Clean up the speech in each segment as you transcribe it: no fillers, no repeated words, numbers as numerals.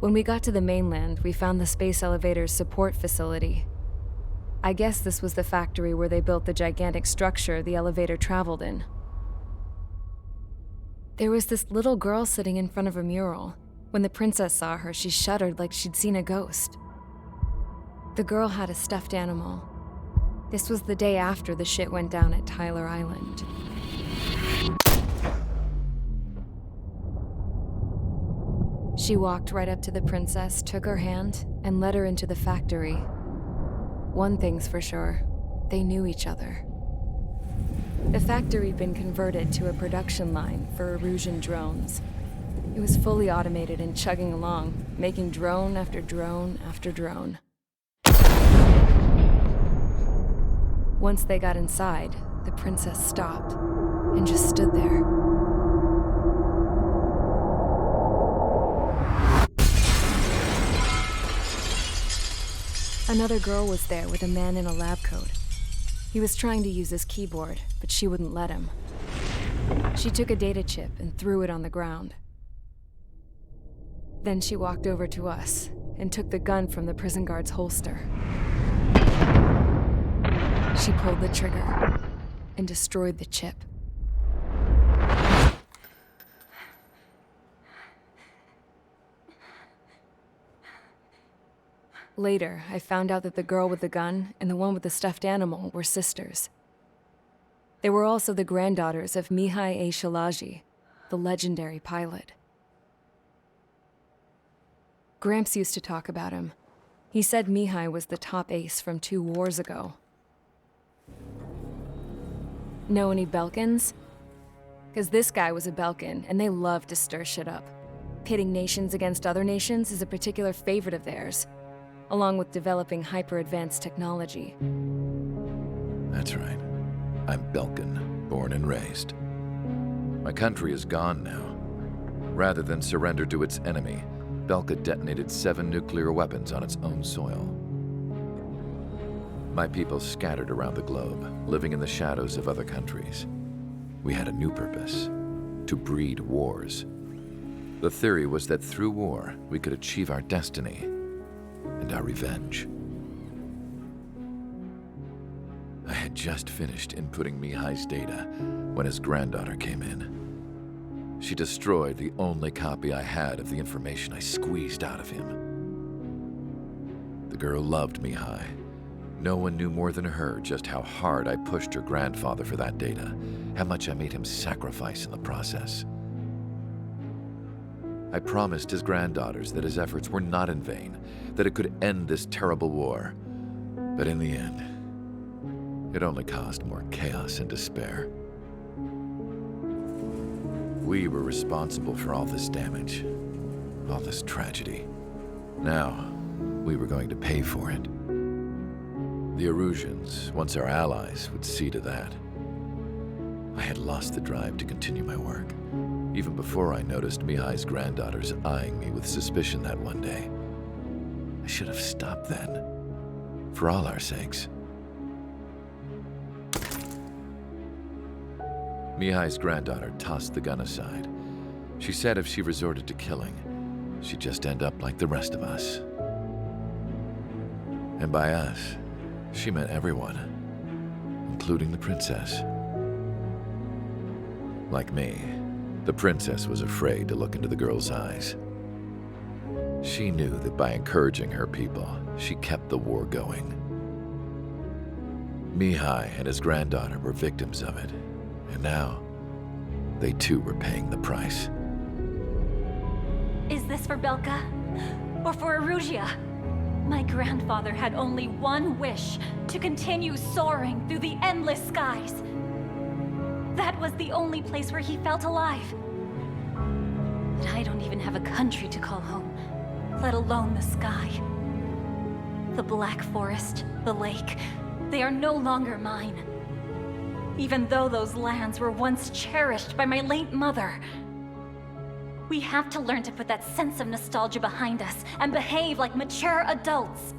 When we got to the mainland, we found the space elevator's support facility. I guess this was the factory where they built the gigantic structure the elevator traveled in. There was this little girl sitting in front of a mural. When the princess saw her, she shuddered like she'd seen a ghost. The girl had a stuffed animal. This was the day after the shit went down at Tyler Island. She walked right up to the princess, took her hand, and led her into the factory. One thing's for sure, they knew each other. The factory had been converted to a production line for Erusian drones. It was fully automated and chugging along, making drone after drone after drone. Once they got inside, the princess stopped and just stood there. Another girl was there with a man in a lab coat. He was trying to use his keyboard, but she wouldn't let him. She took a data chip and threw it on the ground. Then she walked over to us and took the gun from the prison guard's holster. She pulled the trigger and destroyed the chip. Later, I found out that the girl with the gun and the one with the stuffed animal were sisters. They were also the granddaughters of Mihai A. Shalaji, the legendary pilot. Gramps used to talk about him. He said Mihai was the top ace from 2 wars ago. Know any Belkans? Because this guy was a Belkan, and they love to stir shit up. Pitting nations against other nations is a particular favorite of theirs, along with developing hyper-advanced technology. That's right. I'm Belkan, born and raised. My country is gone now. Rather than surrender to its enemy, Belka detonated 7 nuclear weapons on its own soil. My people scattered around the globe, living in the shadows of other countries. We had a new purpose: to breed wars. The theory was that through war, we could achieve our destiny and our revenge. I had just finished inputting Mihai's data when his granddaughter came in. She destroyed the only copy I had of the information I squeezed out of him. The girl loved Mihai. No one knew more than her just how hard I pushed her grandfather for that data, how much I made him sacrifice in the process. I promised his granddaughters that his efforts were not in vain, that it could end this terrible war. But in the end, it only caused more chaos and despair. We were responsible for all this damage, all this tragedy. Now, we were going to pay for it. The Erusians, once our allies, would see to that. I had lost the drive to continue my work, even before I noticed Mihai's granddaughters eyeing me with suspicion that one day. I should have stopped then, for all our sakes. Mihai's granddaughter tossed the gun aside. She said if she resorted to killing, she'd just end up like the rest of us. And by us, she meant everyone, including the princess. Like me, the princess was afraid to look into the girl's eyes. She knew that by encouraging her people, she kept the war going. Mihai and his granddaughter were victims of it, and now they too were paying the price. Is this for Belka? Or for Erusia? My grandfather had only one wish: to continue soaring through the endless skies. That was the only place where he felt alive. But I don't even have a country to call home, let alone the sky. The Black Forest, the lake, they are no longer mine. Even though those lands were once cherished by my late mother. We have to learn to put that sense of nostalgia behind us and behave like mature adults.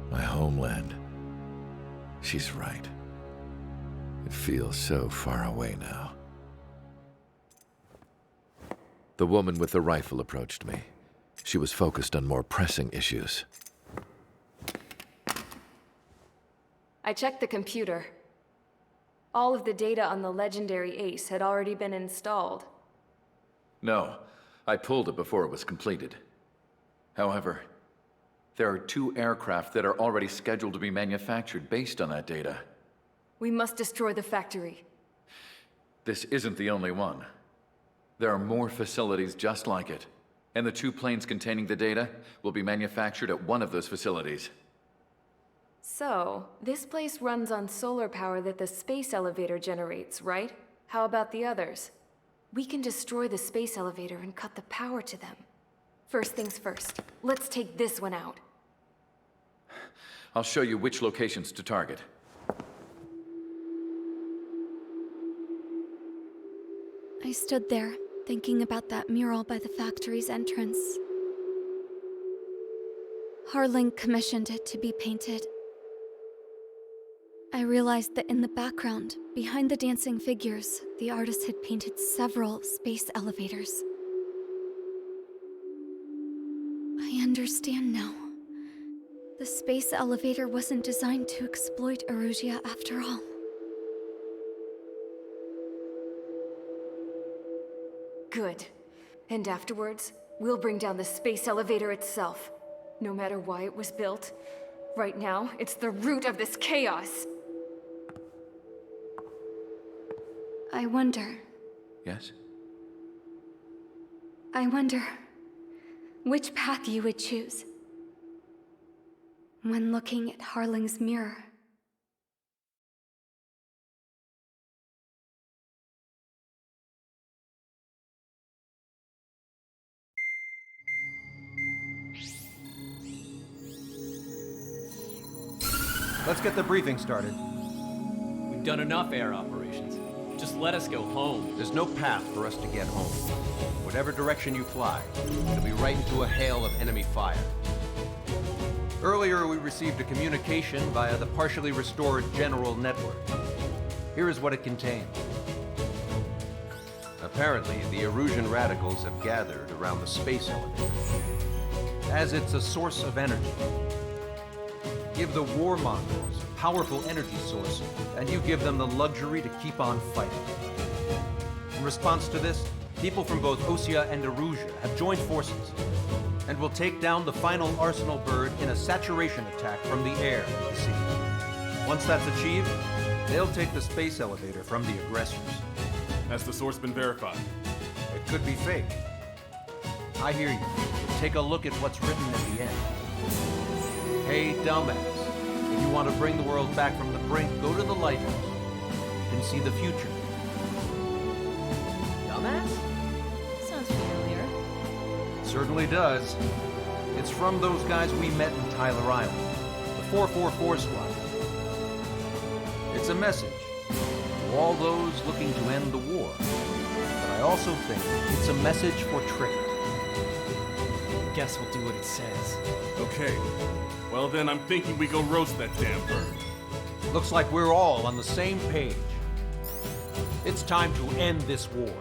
My homeland. She's right. It feels so far away now. The woman with the rifle approached me. She was focused on more pressing issues. I checked the computer. All of the data on the legendary ace had already been installed. No, I pulled it before it was completed. However, there are 2 aircraft that are already scheduled to be manufactured based on that data. We must destroy the factory. This isn't the only one. There are more facilities just like it, and the 2 planes containing the data will be manufactured at one of those facilities. So, this place runs on solar power that the space elevator generates, right? How about the others? We can destroy the space elevator and cut the power to them. First things first, let's take this one out. I'll show you which locations to target. I stood there, thinking about that mural by the factory's entrance. Harling commissioned it to be painted. I realized that in the background, behind the dancing figures, the artist had painted several space elevators. I understand now. The space elevator wasn't designed to exploit Erusia after all. Good. And afterwards, we'll bring down the space elevator itself. No matter why it was built, right now, it's the root of this chaos. I wonder Yes? which path you would choose when looking at Harling's mirror. Let's get the briefing started. We've done enough air operations. Just let us go home. There's no path for us to get home. Whatever direction you fly, it'll be right into a hail of enemy fire. Earlier, we received a communication via the partially restored general network. Here is what it contained. Apparently, the Erusian radicals have gathered around the space elevator, as it's a source of energy. Give the warmongers a powerful energy source, and you give them the luxury to keep on fighting. In response to this, people from both Osea and Erusia have joined forces, and will take down the final Arsenal bird in a saturation attack from the air to the sea. Once that's achieved, they'll take the space elevator from the aggressors. Has the source been verified? It could be fake. I hear you. Take a look at what's written at the end. Hey, dumbass. If you want to bring the world back from the brink, go to the lighthouse. You can see the future. Dumbass? Sounds familiar. Certainly does. It's from those guys we met in Tyler Island, the 444 squad. It's a message to all those looking to end the war. But I also think it's a message for Trick. Guess we'll do what it says. Okay. Well then, I'm thinking we go roast that damn bird. Looks like we're all on the same page. It's time to end this war.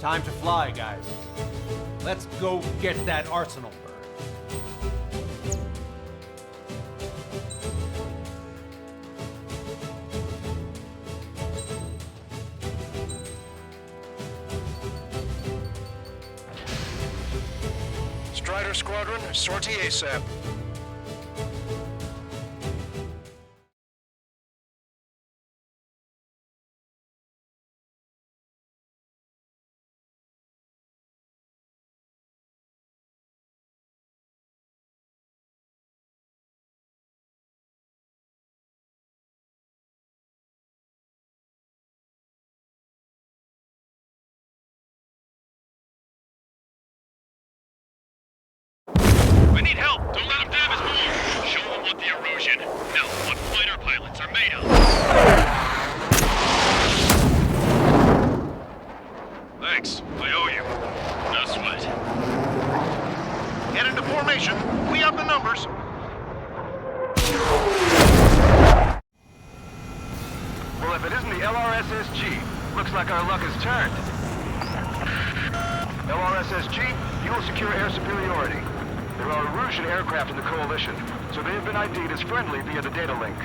Time to fly, guys. Let's go get that Arsenal bird. Strider Squadron, sortie ASAP. We need help! Don't let them damage more! Show them what the Erusian, no, what fighter pilots are made of! Thanks, I owe you. No sweat. Get into formation. We have the numbers. Well, if it isn't the LRSSG, Looks like our luck has turned. LRSSG, you will secure air superiority. There are Erusian aircraft in the Coalition, so they have been ID'd as friendly via the data link.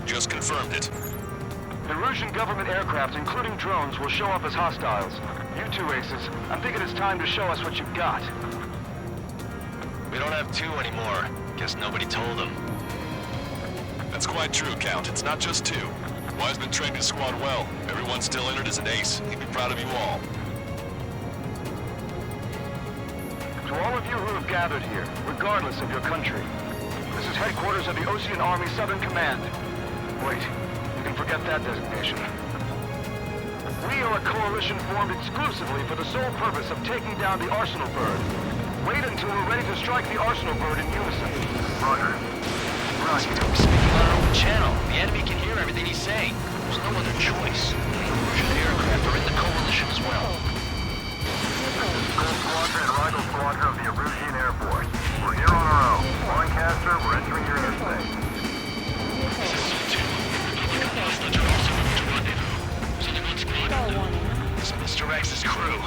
Just confirmed it. Erusian government aircraft, including drones, will show up as hostiles. You two aces, I'm thinking it's time to show us what you've got. We don't have two anymore. Guess nobody told them. That's quite true, Count. It's not just two. Wiseman trained his squad well. Everyone still entered as an ace. He'd be proud of you all. To all of you who have gathered here, regardless of your country, this is headquarters of the Ocean Army Southern Command. Wait, you can forget that designation. We are a coalition formed exclusively for the sole purpose of taking down the Arsenal Bird. Wait until we're ready to strike the Arsenal Bird in unison. Roger. We're speaking on our own channel. The enemy can hear everything he's saying. There's no other choice. Erusian aircraft are in the coalition as well. Gold Squadron and Rigel Squadron of the Erusian Air Force. We're here on our own. Lancaster, we're entering your airspace. This is Mr. X's crew.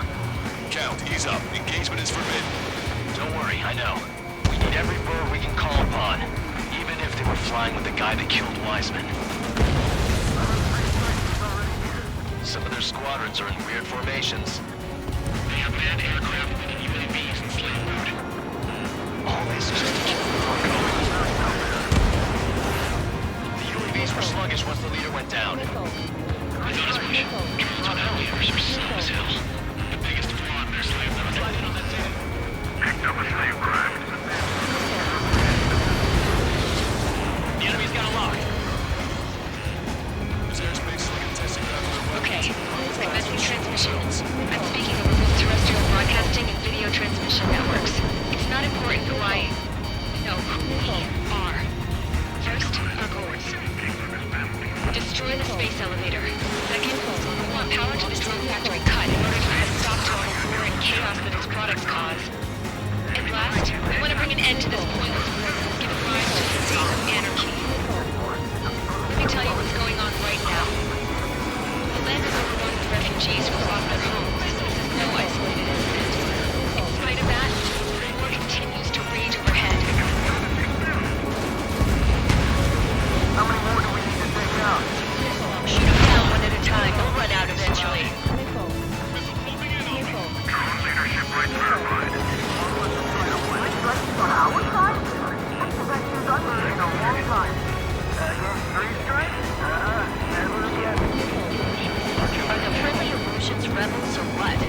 Count, ease up. Engagement is forbidden. Don't worry, I know. We need every bird we can call upon. Even if they were flying with the guy that killed Wiseman. Some of their squadrons are in weird formations. They have manned aircraft with UAVs in slave mode. All this is just to keep the war going. The UAVs were sluggish once the leader went down. I thought as much. Drones without leaders are slow as hell. The biggest flaw in their slave mode is on that data. Picked up a slave craft. The enemy's got a lock. This airspace is like a testing ground for their weapons. Okay, commencing transmissions. I'm speaking of remote terrestrial broadcasting and video transmission networks. It's not important who I know who we are. First, our goals. Destroy the space elevator. Second, we want power to the drone factory cut in order to put a stop to all the war and chaos that its products cause. And last, we want to bring an end to this pointless war that has given rise to a state of anarchy. Let me tell you what's going on right now. The land is overrun with refugees who lost their homes. This is no isolated incident. In spite of that, the war continues to rage overhead. How many more do we need to take out? Shoot them down one at a time. They'll run out eventually. Leadership right verified. On our side? That's been done in a long time. Three strikes? Never yet. Are the friendly Erusians rebels or what?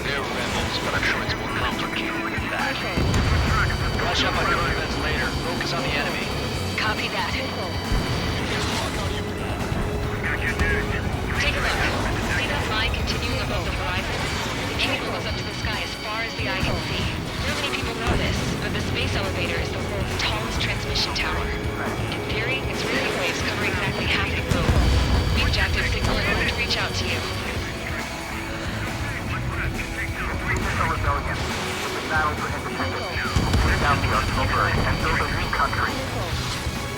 They're rebels, but I'm sure it's more complicated than that. Brush up on your events later. Focus on the enemy. Copy that. Take a look. See that line continuing above the horizon? The cable goes up to the sky as far as the eye can see. Not many people know this, but the space elevator is the world's tallest transmission tower. In theory, its radio waves cover exactly half the globe. We've jacked its signal in order to reach out to you. Rebellion. The battle for independence. Put down the Arsenal Bird and build a new country.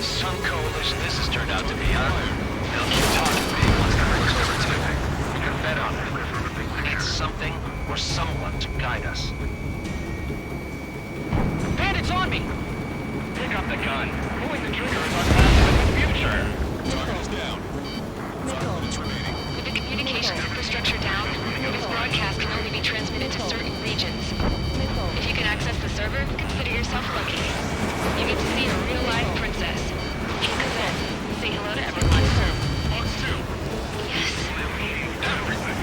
Some coalition this has turned out to be, huh? They'll keep talking big once the war's over, too. We can bet on it. We need something or someone to guide us. Bandits on me! Pick up the gun. Pulling the trigger is our path to the future. Target is down. 5 minutes remaining. With the communications infrastructure down, this broadcast can only be transmitted to certain regions. If you can access the server, consider yourself lucky. You get to see a real-life princess. King Kazan, say hello to everyone. Box 2. Yes. Everything.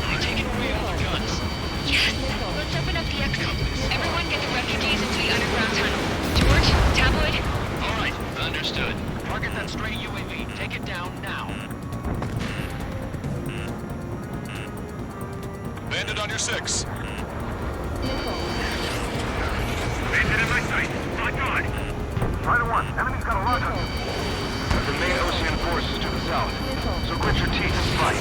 You're taking away all the guns. Yes. Let's open up the exit. Everyone get the refugees into the underground tunnel. George, tabloid. All right, understood. Target that stray UAV. Take it down now. Bandit on your 6. Bandit in my sight. My God. Rider 1, enemy's got a lock on you. The main Ocean force is to the south, so grit your teeth and fight.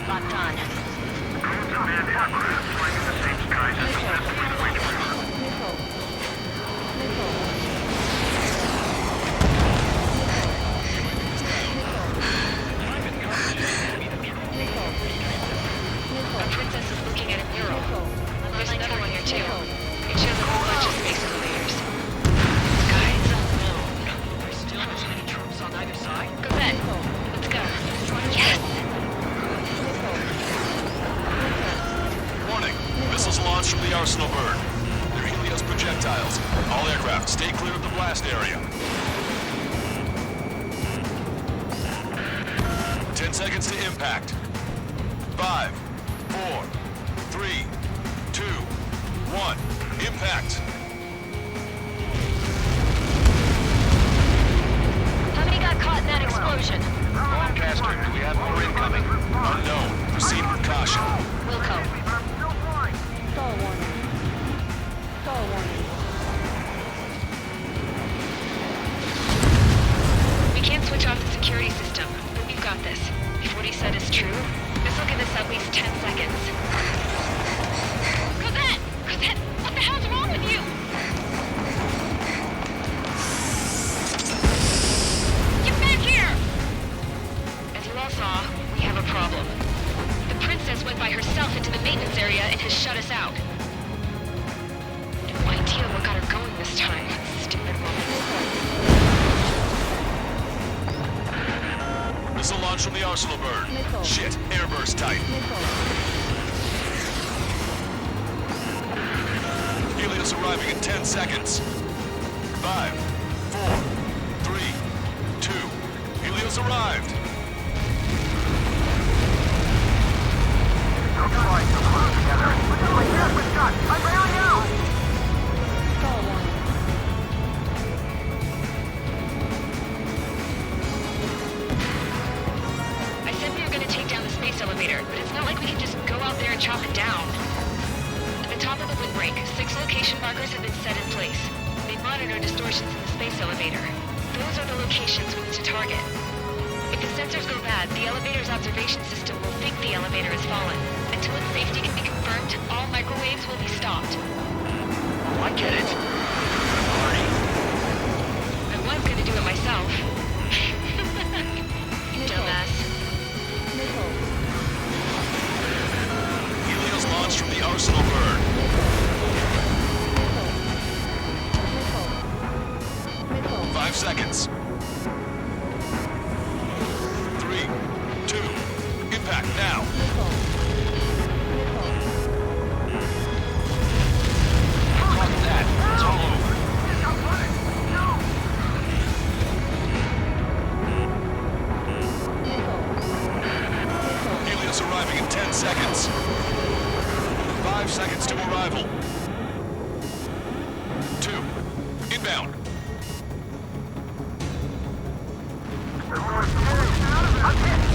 Locked on. Command aircraft flying in the same skies as the vessel we're going to pursue. hostiles. All aircraft, stay clear of the blast area. 10 seconds to impact. 5, 4, 3, 2, 1. Impact. How many got caught in that explosion? Lancaster, do we have more incoming? Unknown. Proceed with caution. Wilco. Stall warning. Stall warning. We can't switch off the security system, but we've got this. If what he said is true, this will give us at least 10 seconds. Cosette! Cosette! What the hell's wrong with you? Get back here! As you all saw, we have a problem. The princess went by herself into the maintenance area and has shut us out. No idea what got her going this time. Stupid woman. Missile launch from the arsenal bird. Missile. Shit, airburst tight. Helios arriving in 10 seconds. 5, 4, 3, 2. Helios arrived. Stall warning. I said we were gonna take down the space elevator, but it's not like we can just go out there and chop it down. At the top of the windbreak, 6 location markers have been set in place. They monitor distortions in the space elevator. Those are the locations we need to target. If the sensors go bad, the elevator's observation system will think the elevator has fallen. Until its safety can be confirmed, all microwaves will be stopped. Oh, I get it. I was gonna do it myself. Dumbass. Missile. Helios launched from the arsenal bird. Missile. 5 seconds. 3, 2. Impact now. Copy that. It's all over. Helios arriving in 10 seconds. 5 seconds to arrival. 2. Inbound.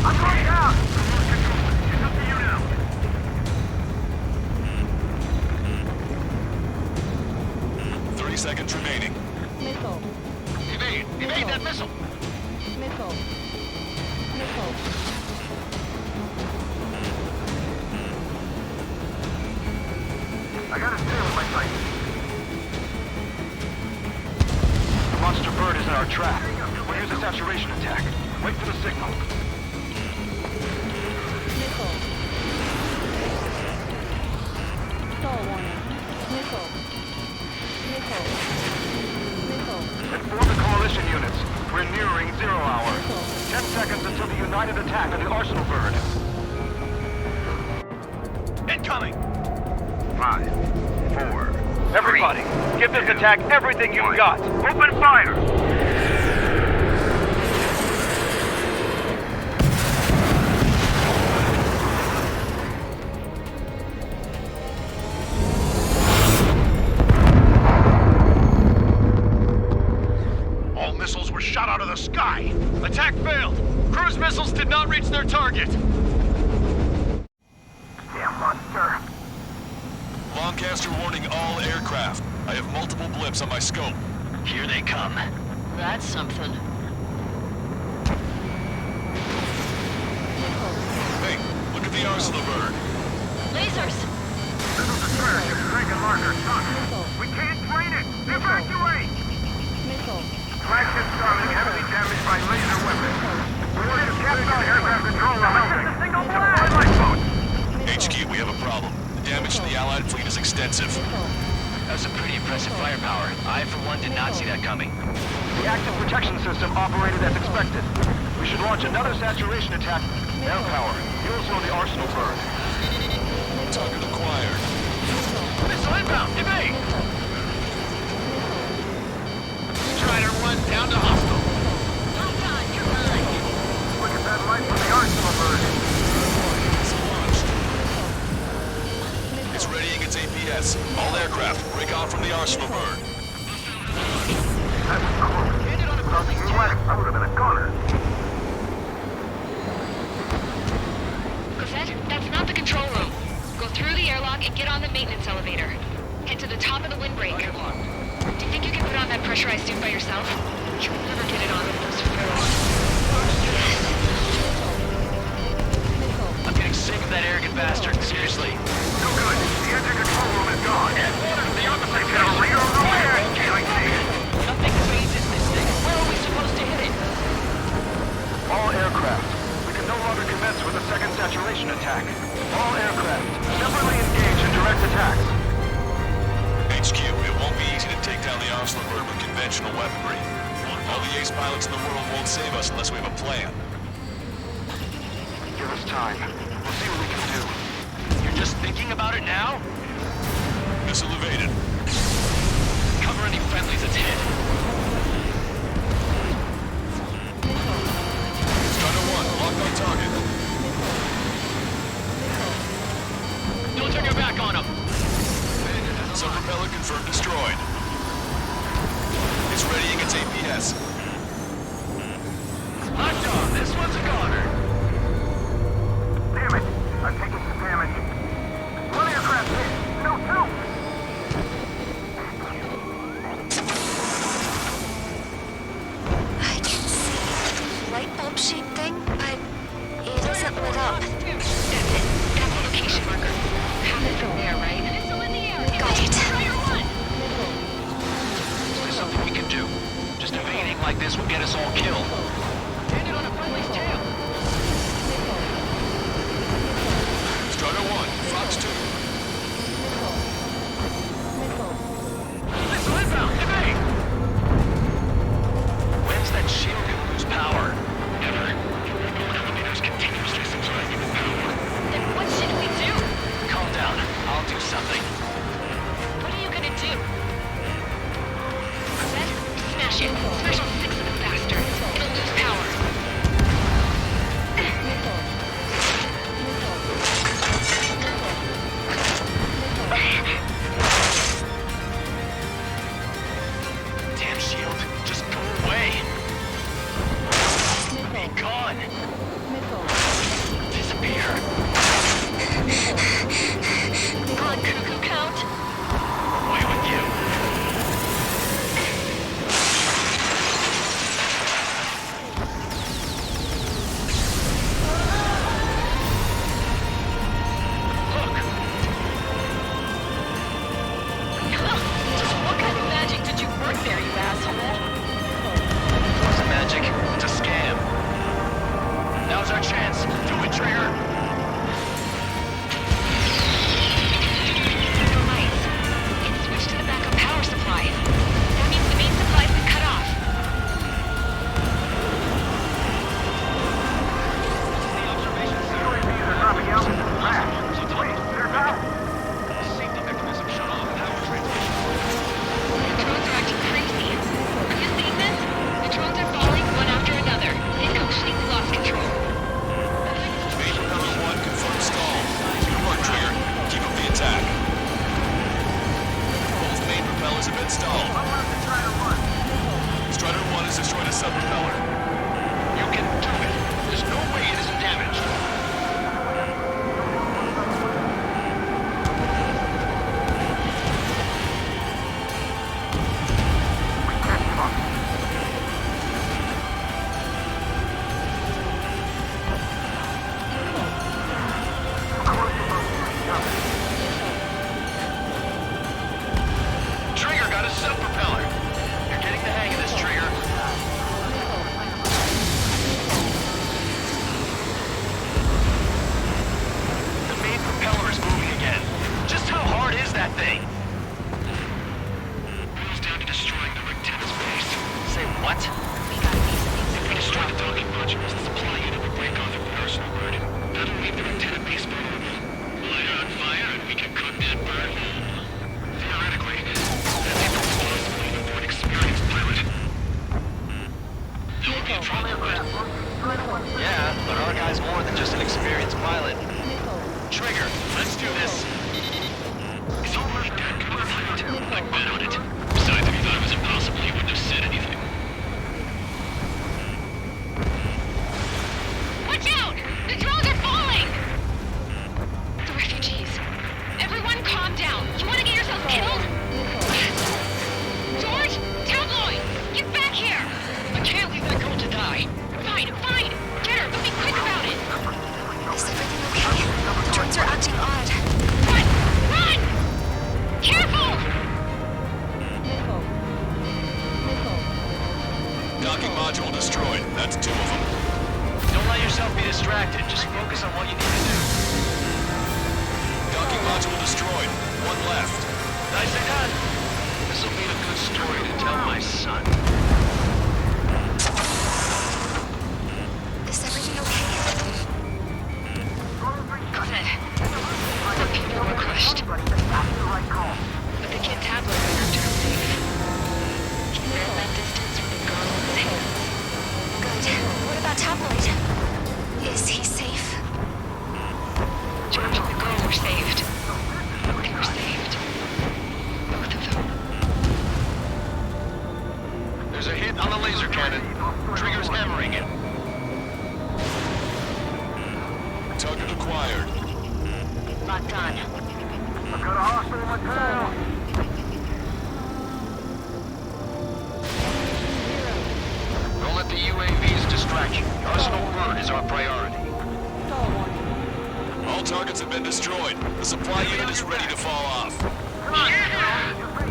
I'm going down! It's up to you now. 30 seconds remaining. Missile. Evade that missile! Missile. Missile. I gotta stay with my sight. The monster bird is in our track. We'll use a saturation attack. Wait for the signal. Missile. Stall warning. Missile. Missile. Missile. Inform the coalition units. We're nearing 0 hour. 10 seconds until the united attack of the arsenal bird. Incoming! 5, 4. Everybody, give this attack everything you've got. Open fire! All missiles were shot out of the sky. Attack failed. Cruise missiles did not reach their target. Damn monster! Lancaster warning all aircraft. I have multiple blips on my scope. Here they come. That's something. Hey, look at the arsenal bird. Lasers! This is the trash of Frank and Larker, son. We can't train it! Evacuate! Missile. Flagship Starling heavily damaged by laser weapons. We want to capture aircraft control the housing. This is a single blast! Lifeboat! HQ, we have a problem. The damage to the Allied fleet is extensive. That's some pretty impressive firepower. I, for one, did not see that coming. The active protection system operated as expected. We should launch another saturation attack. Air power. You'll slow the arsenal bird. Target acquired. Missile inbound! Evade! arsenal burn. That's close. I would have been a goner. Cosette, that's not the control room. Go through the airlock and get on the maintenance elevator. Head to the top of the windbreak. Do you think you can put on that pressurized suit by yourself? You'll never get it on with those frills. Yes. I'm getting sick of that arrogant bastard, seriously. No good. The engine control room is gone. The opposite cavalry are on the way. Nothing phases this thing. Where are we supposed to hit it? All aircraft. We can no longer commence with a second saturation attack. All aircraft, separately engage in direct attacks. HQ, it won't be easy to take down the arsenal burn with conventional weaponry. All the ace pilots in the world won't save us unless we have a plan. Give us time. We'll see what we can do. You're just thinking about it now? Missile evaded. Cover any friendlies that's hit. Strider 1, locked on target. Don't turn your back on him. Sub-propeller confirmed destroyed. It's readying its APS. Hot dog, this one's a goner. Damn it. I'm taking some damage. One aircraft hit. No, two. I can see a light bulb shaped thing, but it isn't lit up. That's it. That's the location marker. Have it from there, right? Got it. There's something we can do. Just evading like this will get us all killed. Hit it on a friendly's tail. Strider 1, Fox 2. Missile inbound, evade! When's that shield gonna lose power? Never. Elevators continuously supplying you with power. Then what should we do? Calm down. I'll do something. What are you gonna do? Cosette, smash it. Smash all 6 of them bastards. It'll lose power. Damn shield. Just go away. Be gone. Disappear. Come on, Cuckoo Count. Away with you. Look. Just what kind of magic did you work there, you asshole? It wasn't magic. It's a scam. Now's our chance. Do it, Trigger. No lights. It's switched to the backup power supply. That means the main supply's been cut off. UAVs are dropping out. Fast. Wait, they're out. Safety mechanism shut off. Power transmission. The drones are acting crazy. Are you seeing this? The drones are falling one after another. They've completely lost control. Main propeller 1 confirmed stall. Good work, Trigger. Keep up the attack. Both main propellers have been stalled. Strider 1 has destroyed a sub-propeller. You can do it. There's no way it isn't damaged. Trigger got a sub-propeller. You're getting the hang of this, Trigger. That's 2 of them. Don't let yourself be distracted. Just focus on what you need to do. Docking module destroyed. 1 left. Nicely done. This'll be a good story to tell my son. Is everything okay? Good. Some people were crushed. But the kid tablet returned safe. They're in that distance from the girl in his hands. Good. What about Tabloid? Is he safe? George and the girl were saved. They were saved. Both of them. There's a hit on the laser cannon. Trigger's hammering it. Target acquired. Locked on. I've got a hostile in my tail. Don't let the UAVs distract you. Arsenal Bird is our priority. All targets have been destroyed. The supply unit is ready to fall off.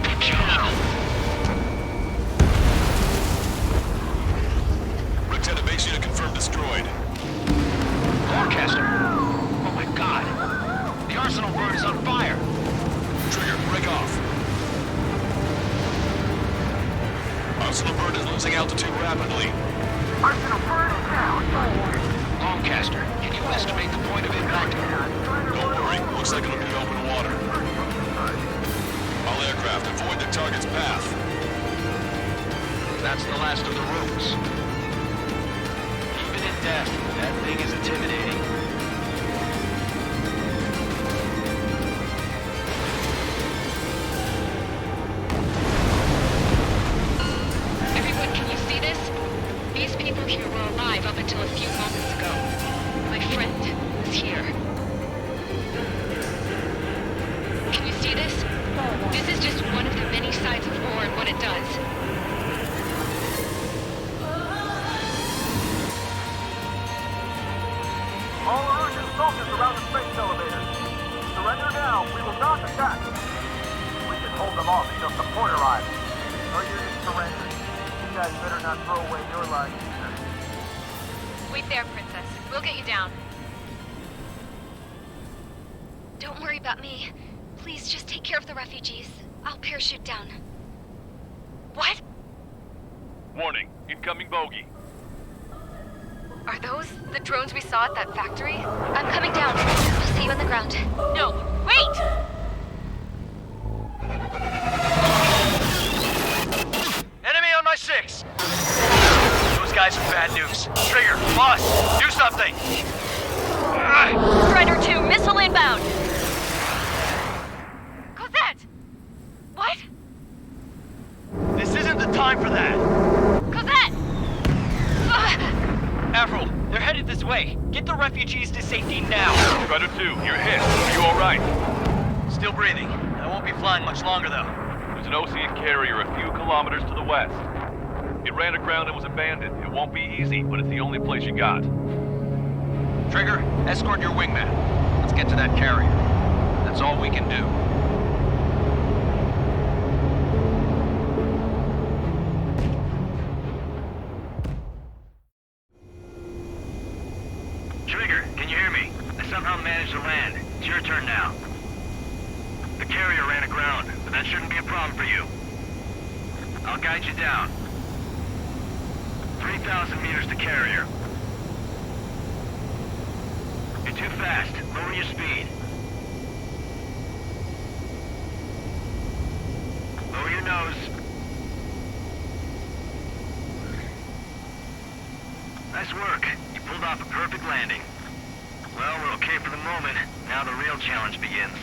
Good job. Lieutenant, base unit confirmed destroyed. Forecaster. Oh my god. The Arsenal Bird is on fire. Trigger, break off. Arsenal Bird is losing altitude rapidly. Arsenal Bird is down. Longcaster, can you estimate the point of impact? Don't worry, looks like it'll be open water. All aircraft, avoid the target's path. That's the last of the rooms. Even in death, that thing is intimidating. Everyone, can you see this? These people here were alive up until a few moments ago. My friend was here. Can you see this? This is just one of the many sides of war and what it does. All Erusian soldiers around the space elevator. Surrender now. We will not attack. We can hold them off until support arrives. No unit surrenders. You guys better not throw away your lives either. Wait there, Princess. We'll get you down. Don't worry about me. Please, just take care of the refugees. I'll parachute down. What? Warning, incoming bogey. Are those the drones we saw at that factory? I'm coming down. I'll see you on the ground. No, wait! Enemy on my 6! Those guys are bad news. Trigger, boss, do something! Strider 2, missile inbound! Cosette! What? This isn't the time for that! Cosette! Avril, they're headed this way. Get the refugees to safety now. Strider 2, you're hit. Are you alright? Still breathing. I won't be flying much longer, though. There's an Ocean carrier a few kilometers to the west. It ran aground and was abandoned. It won't be easy, but it's the only place you got. Trigger, escort your wingman. Let's get to that carrier. That's all we can do. Trigger, can you hear me? I somehow managed to land. It's your turn now. The carrier ran aground, but that shouldn't be a problem for you. I'll guide you down. 3,000 meters to carrier. You're too fast. Lower your speed. Lower your nose. Nice work. You pulled off a perfect landing. Well, we're okay for the moment. Now the real challenge begins.